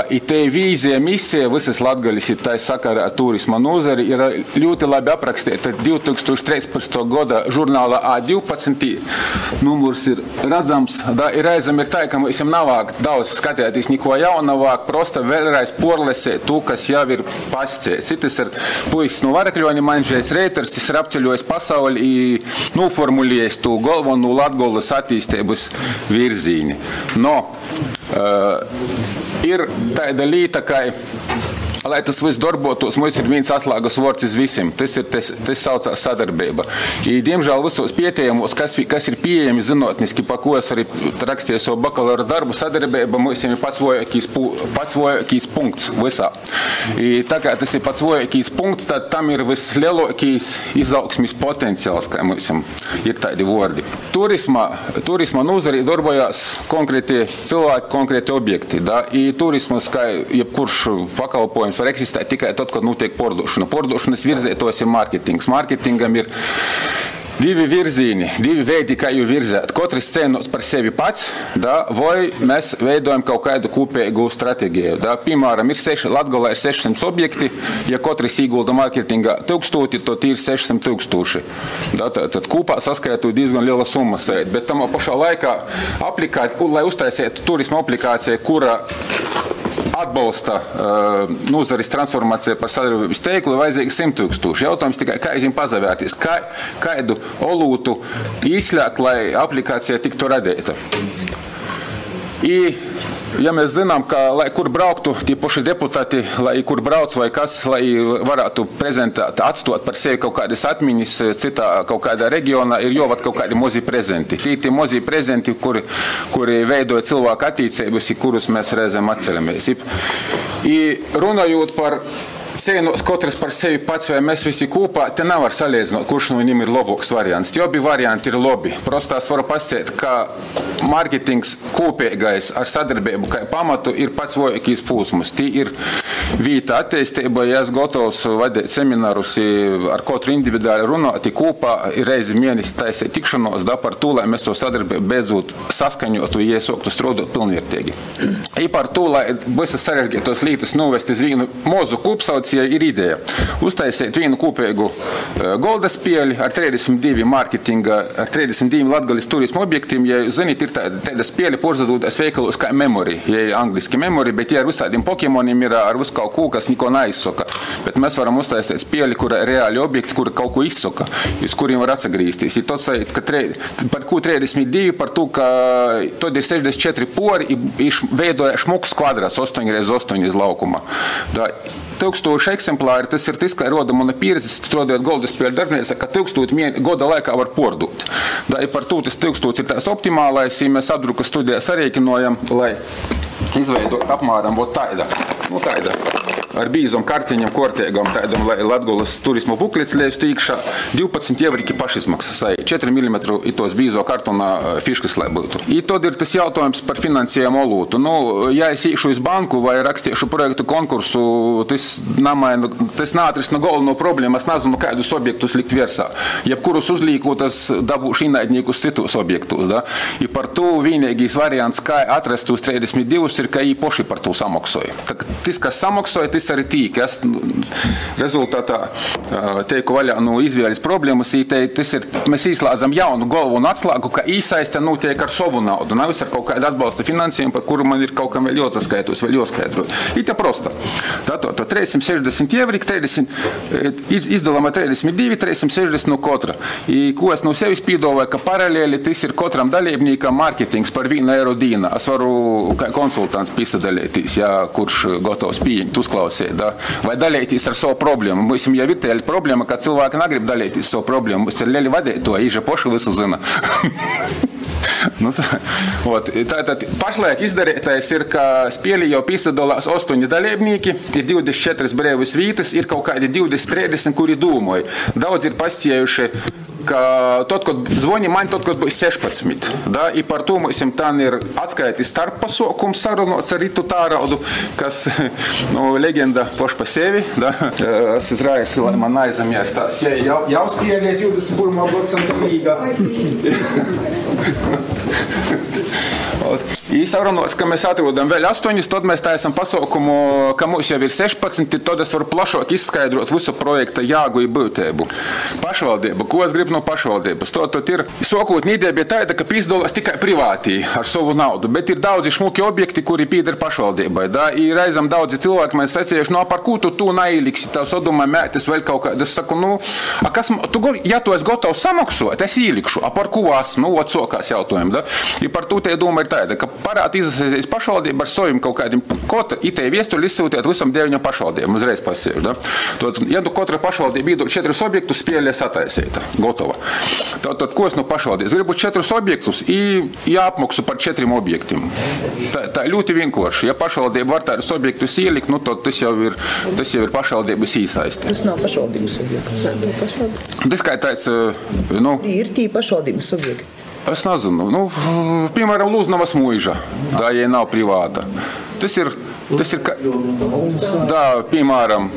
I te vīzija, misija visas Latgaļas ir tā sakarā ar turisma nozari ir ļoti labi aprakstīta 2013. gada žurnālā A12 numurs ir redzams. Ir reizam ir tā, ka mums navāk daudz skatēties neko jaunavāk, prosta vēlreiz porlesēt to, kas jau ir pascēts. Tas ir puisis no Varakļoņa Manžēs Reiters, tas ir apceļojis pasauli i noformulējis to galveno Latgolas attīstības virzīni. Ir tāda līta, ka lai tas viss darbotos, mums ir viens atslēgas vārds visiem. Tas saucās sadarbība. Diemžēl visos pētījumos, kas ir pieejami zinātniski, pa ko es arī rakstīju savu bakalaura darbu, sadarbība mums ir pats vājākais punkts visā. Tā kā tas ir pats vājākais punkts, tad tam ir vislielākais izaugsmes potenciāls, kā mums ir tādi vārdi. Turisma nozarī darbojās konkrēti cilvēki, konkrēti objekti. Turismas, kā jebkurš pakalpojums, var eksistēt tikai tad, kad notiek pārdošana. Pārdošanas virzētos ir mārketings. Mārketingam ir divi virzieni, divi veidi, kā jau virzēt. Katrs cēnos par sevi pats, vai mēs veidojam kaut kādu kopīgu stratēģiju. Piemēram, Latgalē ir 600 objekti, ja katrs iegulda mārketingā 1000, tad ir 600 000. Tad kopā saskaitu diezgan liela summa. Bet tam pašā laikā, lai uztaisītu turisma aplikāciju, kura atbalsta nozares transformācija par sadarbības tīklu, vajadzīgi 100 000. Jautājums tikai, kā viņam pazavērties, kādu olūtu izslēgt, lai aplikācija tiktu radīta. Ja mēs zinām, ka, lai kur brauktu, tie paši deputāti, lai kur brauc vai kas, lai varētu prezentēt, atstot par sevi kaut kādas atmiņas citā kaut kādā reģionā, ir jāvad kaut kādi mozi prezenti. Tie mozi prezenti, kuri veidoja cilvēku attīstības, kurus mēs reizēm atceramies. Runājot par cēnos katrs par sevi pats vai mēs visi kopā, te nevar salīdzināt, kurš no viņiem ir labāks variants. Tie abi varianti ir labi. Prostās varu pasēt, ka marketings kopīgais ar sadarbību kā pamatu ir pats vājākais posms. Tī ir vieta attīstība, ja es gatavs vadīt seminārus ar katru individuāli runāt, kopā ir reizi mēnesi taisīt tikšanos, par to, lai mēs to sadarbību beidzot saskaņotu, ja sāktu strādāt pilnvērtīgi. I par to, lai visas sarežģītos lietas novest uz vienu mozu kopsaucēju, ir ideja. Uztaisīt vienu kopīgu golda spēli ar 32 marketinga, ar 32 Latgales turismu objektiem. Ja zināt, ir tāda spēle porzadūtās veikalos kā memory. Ja ir angliski memory, bet ja ar visādiem Pokemoniem ir ar visu kaut ko, kas neko neizsoka. Bet mēs varam uztaisīt spēli, kura ir reāli objekti, kura kaut ko izsoka, uz kuriem var atsagrīsties. Ir tāds, ka par ko 32, par to, ka tad ir 64 pori, veidoja šmuks kvadrāts 8x8 laukuma. 1000 eksemplāri, tas ir tas, kā roda mana pieredze, strādājot golda spēļu darbiniecā, ka 1000 gada laikā var pārdot. Par to tas 1000 ir tās optimālais, ja mēs apdruka studijā sarēķinojam, lai izveidot apmēram tāda. Ar bīzom kartiņam, kortiegam, tādam, lai Latgulas turismu buklets liestu īkšā 12 evriki pašizmaksas, 4 mm tos bīzo kartona fiškas, lai būtu. I tad ir tas jautājums par finansējumu olūtu. Ja es īšu iz banku vai rakstīšu projektu konkursu, tas neatris no galveno problēmu, es nezinu, kādus objektus likt virsā. Jebkurus uzlīkotas dabūšu inaidniekus citus objektus. I par to vienīgais variants, kā atrast uz 32, ir, ka viņi poši par to samaksoja. Tas, kas samaksoja, tas arī tīk. Es rezultātā teiku vaļā no izvēles problēmas, mēs izslēdzam jaunu galvu un atslēgu, ka īsaiste notiek ar savu naudu. Nevis ar kaut kādu atbalsta finansējumu, par kuru man ir kaut kam vēl jāsaskaitos, vēl jāskaidrot. Ita prosta. Tātad 360 evri, izdalama 32, 360 no katra. Ko es no sevis pīdolēju, ka paralēli tas ir katram dalībniekam marketings par 1 eiro dīnā. Es varu kā konsultants pisadalīties, ja kurš gatavs pieņemt, uzklausīt. Vai dalīties ar savu problēmu. Mums jau ir tāda problēma, ka cilvēki negrib dalīties savu problēmu. Mums ir lieli vadītāji, īži poši visu zina. Tātad pašlaik izdarītais ir, ka spēlī jau piesadalās 8 dalībnieki, ir 24 brīvas vietas, ir kaut kādi 20-30, kuri dūmoja. Daudz ir pasiejuši, ka tad, kad zvoni man, tad, kad būs 16. I par to mums tā ir atskaiti starp pasaukums sarunots ar Ritu Tāraudu, kas leģenda poši pa sevi. Es izrāju, lai man aizamjās tās. Jau spēlē 21. gadsimta līgā. Īsaurunots, ka mēs atrodam vēl 8, tad mēs taisam pasaukumu, ka mums jau ir 16, tad es varu plašāk izskaidrot visu projekta jāgu i būtību. Pašvaldība, ko es gribu no pašvaldības? Tad ir sākotnēji bija tāda, ka piedalās tikai privātī ar savu naudu, bet ir daudzi šmuki objekti, kuri pieder pašvaldībai. Ir reizam daudzi cilvēki man sacījuši, par ko tu neiliksi, tev sadomā mētis vēl kaut kādā. Es saku, ja tu esi gatavs samaksot, es īlikšu, par ko es, atsokās jautājumu. Par to te doma ir tāda, ka parāda izsaistīs pašvaldību ar saviem kaut kādiem, itē viestuli izsūtiet visam 9 pašvaldībiem, uzreiz pasīvi, da? Ja tu katra pašvaldība īdot 4 objektus, spēlē sataisīta, gotova. Tad ko es no pašvaldības? Gribu 4 objektus jāapmaksu par 4 objektiem. Tā ļoti vienkārši. Ja pašvaldība var tādus objektus ielikt, nu, tad tas jau ir pašvaldības īsaistē. Tas nav pašvaldības objekts. Tas kā tāds, nu... Ir tī pašvaldības objekti. Es nezinu. Nu, piemēram, Lūznavas mūža. Tā, ja nav privāta. Tas ir tā, piemēram,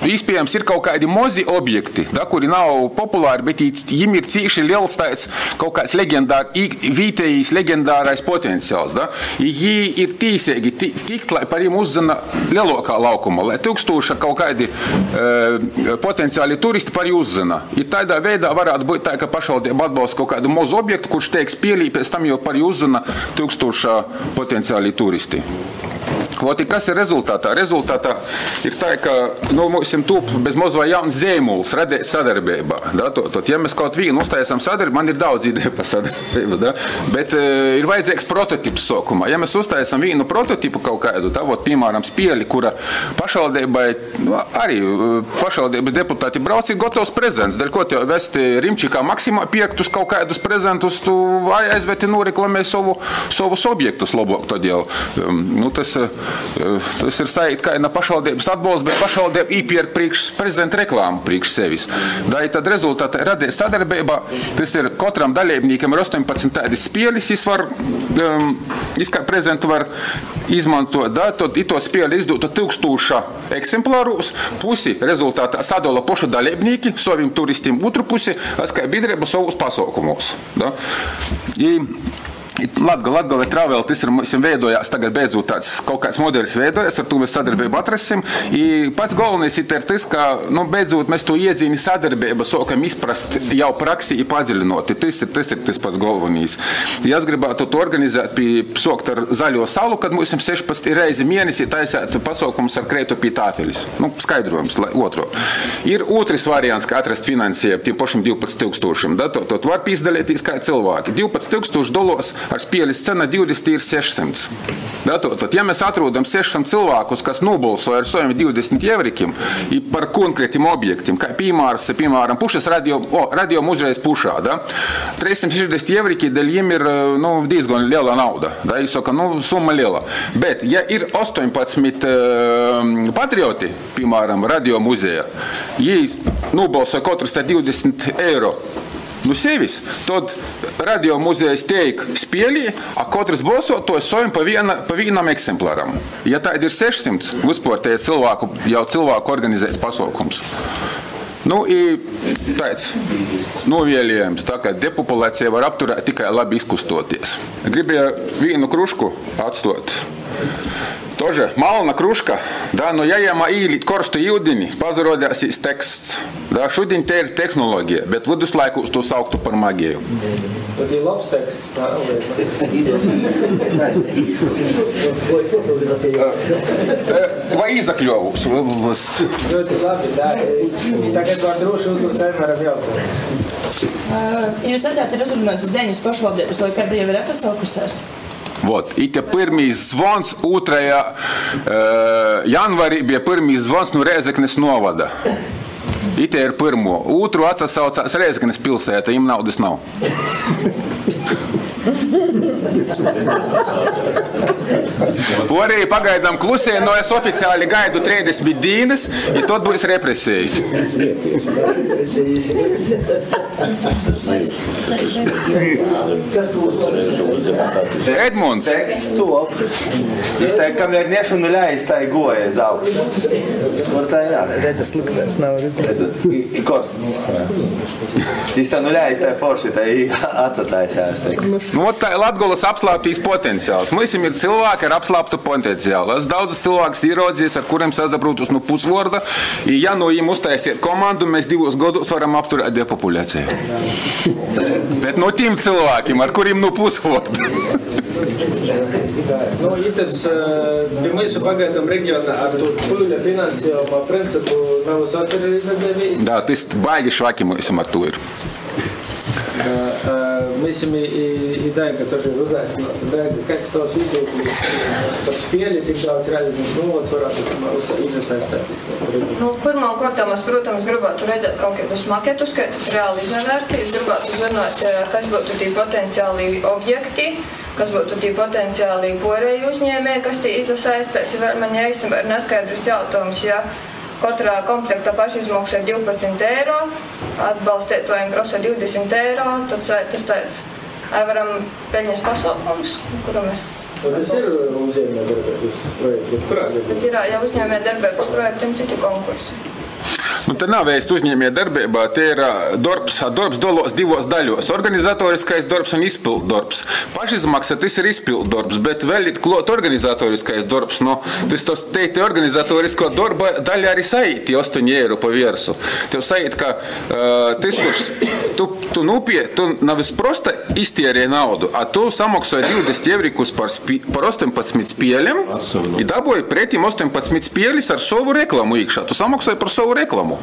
iespējams, ir kaut kādi mozi objekti, da, kuri nav populāri, bet viņiem ir cīši liels tāds kaut kāds vietējīs legendārais potenciāls. Da. Viņi ir tīsīgi tikt, lai par viņiem uzzina lielākā laukuma, lai 1000 kaut kādi potenciāli turisti par viņu uzzina. I tādā veidā varētu būt tā, ka pašvaldība atbalsta kaut kādu mozu objektu, kurš tiek spēlī, pēc tam jau par viņu uzzina 1000 potenciāli turisti. Kas ir rezultātā? Rezultātā ir tā, ka mums tūp bez maz vai jauns zīmols radīt sadarbībā. Da? Ja mēs kaut vienu uztaisām sadarbību, man ir daudz ideju par sadarbību, da? Bet ir vajadzīgs prototips sākumā. Ja mēs uztaisām vienu prototipu kaut kādu, tā, piemēram, spēli, kura pašvaldībai, arī pašvaldības deputāti brauc, ir gotovs prezents, dēļ ko tev vesti Rimčikā Maksimā piektus kaut kādus prezentus, tu aizveti noreklamē savus objektus labāk tad jau. Tas ir saīt, kā ir pašvaldības atbalsts, bet pašvaldība īpierk prezidenta reklāmu priekš sevis. Da, tad rezultātā radīs sadarbībā, tas ir katram dalībniekam ir 18 tādi spēles, kā prezidentu var izmantot, da, tad to spēli izdota 1000 eksemplārus, pusi rezultātā sadala pošu dalībnieki saviem turistiem, otru pusi, kā biedrība savus pasaukumos. Da. Latgale Travel, tas ir mums veidojās, tagad beidzot tāds kaut kāds modelis veidojas, ar to mēs sadarbību atrasim. I pats galvenais ir tas, ka, beidzot mēs to iedzīni sadarbību sākam izprast jau praksi i padziļinot. Tas ir tas pats galvenais. Ja es gribētu to organizēt, sākt ar Zaļo salu, kad mums 16 reizi mēnesi taisētu pasaukums ar kreitu pie tāfelis. Skaidrojums, otro. Ir otrs variants, kā atrast finansējumu tiem pašiem 12 000. Da? Tot var pīzdalīties kā cilvēki. $12,000 ar spēles cena 20 ir 600. Ja mēs atrodam 600 cilvēkus, kas nobalsoja ar saviem 20 eurikiem par konkrētiem objektiem, kā piemēram, pušas radio uzreiz pušā, da? 360 euriki dēļ jiem ir diezgan liela nauda. Da? Saka, summa liela. Bet, ja ir 18 patrioti, piemēram, radio muzeja, ja nobalsoja katrs ar 20 eiro, sevis, tad radio muzejs teik spēlī, a katrs balsotājs savim pa vienam eksemplāram. Ja tādi ir 600, vispār tie cilvēku organizēts pasaukums. Tāds novielījums, tā kā depopulācija var apturēt tikai labi izkustoties. Gribēju vienu krušku atstot. Тоже malna kruška, da, jāiemā īlīt korstu ūdeni, pazarodēsīs teksts. Da, šodien te ir tehnoloģija, bet viduslaikos to sauktu par magiju. Bet ir labs teksts, tā Vai izakļovus? Ļoti labi, da. Tagad var droši uzdot Elmaram jautājumu. Jūs atsāt ir uzrunātas 9 pašvaldības, vai kāda jau ir atsasaukusies? Вот. И te pirmīs zvons 2. janvarī bija pirmīs zvons no Rēzeknes novada. I te ir pirmo. Otru atsasaucās Rēzeknes pilsēta, им naudas nav. Porī pagaidām klusē, no es oficiāli gaidu 30 dienas, i tad būs represijas. Edmunds. Teksts top. Izteikti, kamēr niešu nuļājas, tā ir goja zau. Var tā jā. Redz, sliktās nav izdarīt. I korsts. Izteikti nuļājas, tā ir forši, tā ir atsatājās. Tā ir Latgolas apslāptīs potenciāls. Mums ir cilvēki ar apslāptu potenciālu. Es daudzus cilvēkus ierodzījis, ar kuriem sazabrūtus no pusvorda. Ja no viņiem uztaisiet komandu, mēs 2 gadus varam apturēt depopulāciju. Bet no tiem cilvēkiem, ar kuriem no pusvorda. Tas pie mūsu pagaidām reģionā ar to pūļa finansējuma principu nav satverizēdēvījis. Tā, tas baigi švaki mūsim ar to ir. Mēs i Daiga тоже ir uzaicināta. Daiga, kāds tavs viedoklis par spēli, cik daudz reizes novads varētu izasaistēties? Nu, pirmām kārtām es, protams, gribētu redzēt kaut kādus maketus, kā tas reāli izvērsies. Gribētu uzzināt, kas būtu tī potenciāli objekti, kas būtu tī potenciāli porēji uzņēmēji, kas tī izasaistēs. Vēl man jāizsnībā ir neskaidrs jautājums, ja katrā komplekta pašizmaksa ir 12 eiro, atbalstētojiem prasa 20 eiro, tad tas tāds varam peļņas pasākums, kuru mēs... Tas ir uzņēmē darbības projekts, kurā darbības? Ir jau uzņēmē darbības projekti un citi konkursi. Nu, te nav vēst uzņēmē darbībā, te ir darbs dalos divos daļos. Organizatoriskais darbs un izpildu darbs. Pašizmaksa, tas ir izpildu darbs, bet vēl ir klot organizatoriskais darbs. No, tas te organizatorisko darba daļa arī saīti 8 eiro pa viersu. Tev saīt, ka tas, kurš tu navis prosta iztierē naudu, a tu samaksoji 20 evrikus par 18 spēļiem i dabūji pretim 18 spēļis ar savu reklamu iekšā. Tu samaksoji par savu reklamu.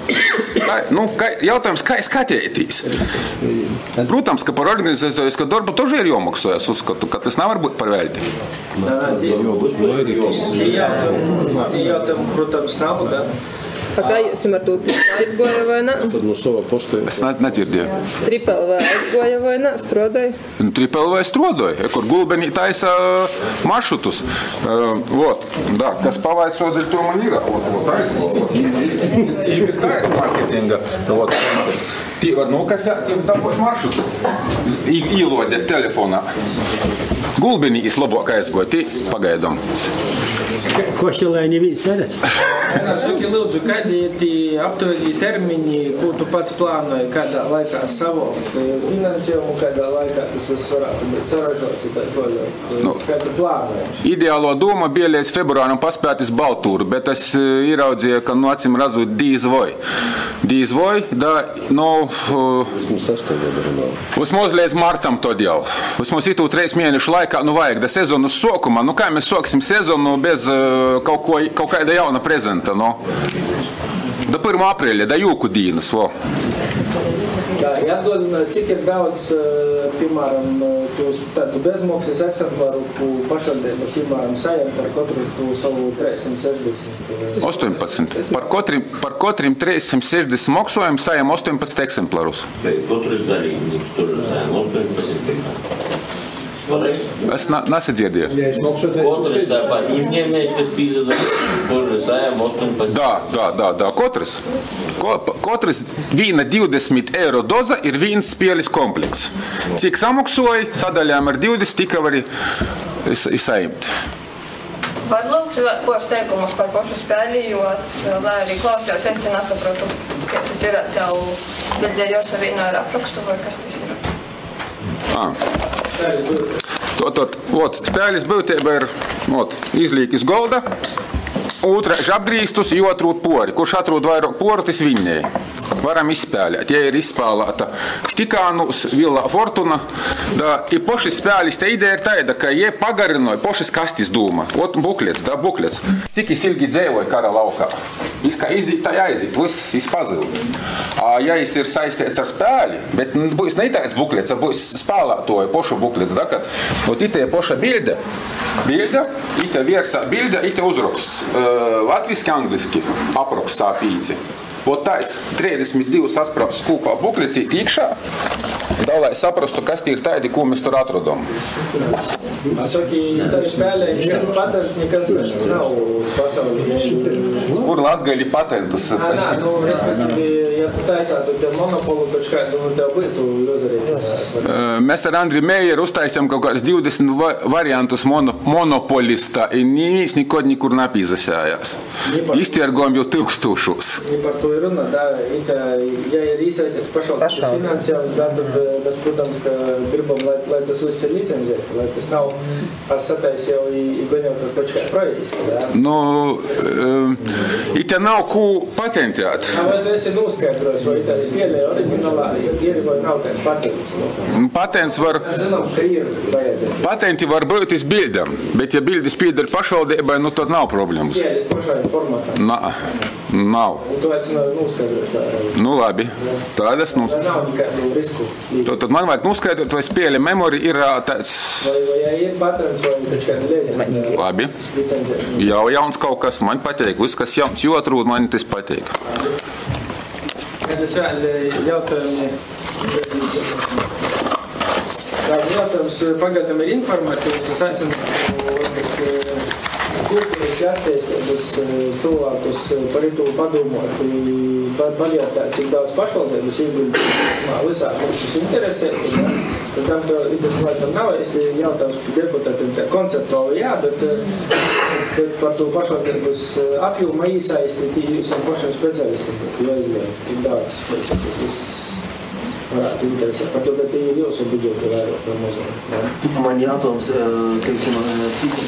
Jautājums, kā skatētīs? Protams, ka par organizatorisko darbu тоже ir jāmaksā. Es uzskatu, ka tas nevar būt par velti. Jautājumu, protams, nav, da? Kā jūs ar to aizgoja vai ne? Tad no sava posta. Es nedzirdēju. Tripelvē aizgoja vai ne? Strodoja? Tripelvē strodoja, kur gulbenī taisa maršrutus. Da, kas pavaicot, to man ir. Ir taisa marketinga. Tī var nokasēt, dabot maršrutu. Īlodēt telefonā. Gulbenī labāk aizgoja, tī pagaidām. Ko šķilēji neviens neredz? Saki, lūdzu, kādi ir tī aptuveni termiņi, ko tu pats plānoji, kādā laikā savokt finansējumu, kādā laikā tas viss varētu būt saražots, kāda plānoji? Ideālo doma bija līdz februāram paspēt iz Baltūru, bet es ieraudzīju, ka acīm redzot dīzvoj, da, vismaz līdz martam todėl. Vismaz itū 3 mēnešu laikā, vajag da sezonu sokuma, kā mēs soksim sezonu bez kaut kāda jauna prezenta, Da 1. aprīļa, da jūku dīnas, Jāatgādina, cik ir daudz, piemēram, tādu bezmaksas eksemplāru, ko pašvaldība, piemēram, sajem par katru savu 360. 18. Par katrim 360 maksājumu sajem 18 eksemplārus. Katrs dalībnieks tur sajem 18. Es nesadzirdēju. Katrs tāpat uzņēmējs, kas pīzadās, тоже sajem 18. Da, katrs viena 20 eiro doza ir viens spēles komplekts. Cik samaksoja, sadaļām ar 20, tika var izsaimt. Var lūgt pošas teikumus par pošu spēli, jo, lai arī klausījos, es nesaprotu, ka tas ir tev bildējos ar vienu ar aprakstu, vai kas tas ir? Spēles būtība ir izlīk iz golda, otraiž apdrīstus, jo atrūt pori. Kurš atrūt vairāk poru, tas viņai. Varam izspēlēt. Ja ir izspēlēta Stikānus, Villa Fortuna, i pošas spēles te ideja ir taida, ka je pagarinoja pošas kastis dūma. Buklets. Cik es ilgi dzēvoju kara laukā. Kā izīt, tā jāizīt. Viss izpazīd. Ja es ir saistīts ar spēli, bet būs ne tāds buklets, būs spēlētoju pošu buklets. Ite ir poša bilde, ite viersā bilde, ite uzraksts. Latviski, angliski apraksts sāpīci. Tāds 32 sasprāsts kūpā buklets iekšā, lai saprastu, kas tie ir tādi, ko mēs tur atrodam. Saki, tā ir spēlē, nekas patents, nekas nav pasaulī. Kur Latgali patentus? Respektīvi, ja tu taisātu te monopolu, pēc kādu tev būtu uzvarīt. Mēs ar Andri Meijeru uztaisām kaut kāds 20 variantus monopolista, i nīvīs nikod nikur napīzasējās. Iztiergojam jau 1000. Par to ir runa, ja ir īsaistīts pašvaldības finansējums, tad mēs, protams, ka gribam, lai tas viss ir licenzēti, lai tas nav pasatais jau gaņot par kaut kā projekts. Ite nav ko patentēt. Vai tu esi noskaidrojis, vai tā spēlē oriģinālā, ir vai nav kāds patents? Patents var... Zinām, ka ir vajadzēt. Patenti var būt iz bildam, bet ja bildes pieder pašvaldībai, tad nav problēmas. Spēles pašai formatā. Nav. Un to aicināju noskaidrot. Nu, labi. Tad es Nav nekādu risku. Tad man vajag noskaidrot, vai spēļa memori ir tāds... Vai ir patrons vai taču kāda liecina? Labi. Jau jauns kaut kas man pateik. Viss, kas jauns, jo atrūd, man tas pateik. Kad es vēl jautājumi... Kāda jautājums pagaidām ir informatīvs. Es aicinu kultūras attīstības cilvēkus par itu padomāt, pajautāt, cik daudz pašvaldības ieguldījumā visā kursus interesē. Tam tas laikam nav jautājums par deputātiem konceptuāli, jā, bet par to pašvaldības apjūma īsaistīt jūsam pašiem specialistiem, jāizliek, cik daudz tas viss varētu interesēt. Par to, ka tie ir jūsu budžeti vairāk vai mazāk. Man jautājums, teiksim,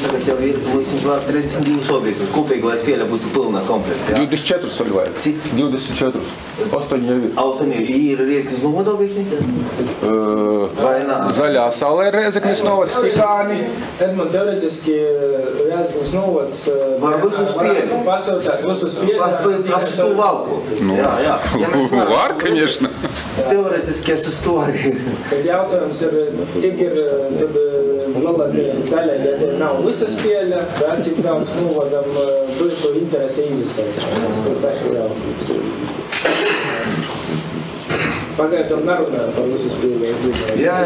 tagad jau ir 32 objekti. Kopīgi, lai spēle būtu pilna komplekts, jā? 24 vēl vajag. Cik? 24. 8 jau ir. 8 ir Riekas novada objekti? Vai nā? Zaļā salē Rēzeknis novads Tikāni. Edmund, teoretiski Rēzeknis novads var visu spēli. Pasautāt visu spēli. Pastu valku. Jā. Var, конечно. Teoretiski es uz to arī. Kad jautājums ir, cik ir tad liela daļa, ja te nav visa spēļa, bet cik daudz novadam būtu interesi izasaistīt. Tāds ir jautājums. Pagaidām nerunājam par visu spēļu. Jā,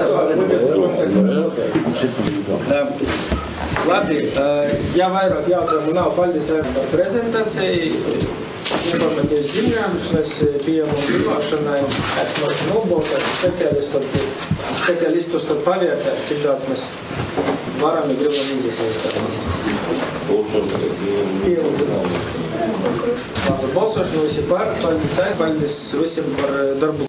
Labi, ja vairāk jautājumu nav, paldies par prezentāciju. Informatīvas ziņojumus mēs pieejamam zināšanai, esmu nobalsot speciālistus tad pavērtēt, cik daudz mēs varam un gribam izasaistīt. Balsošana visi par, paldies visiem par darbu.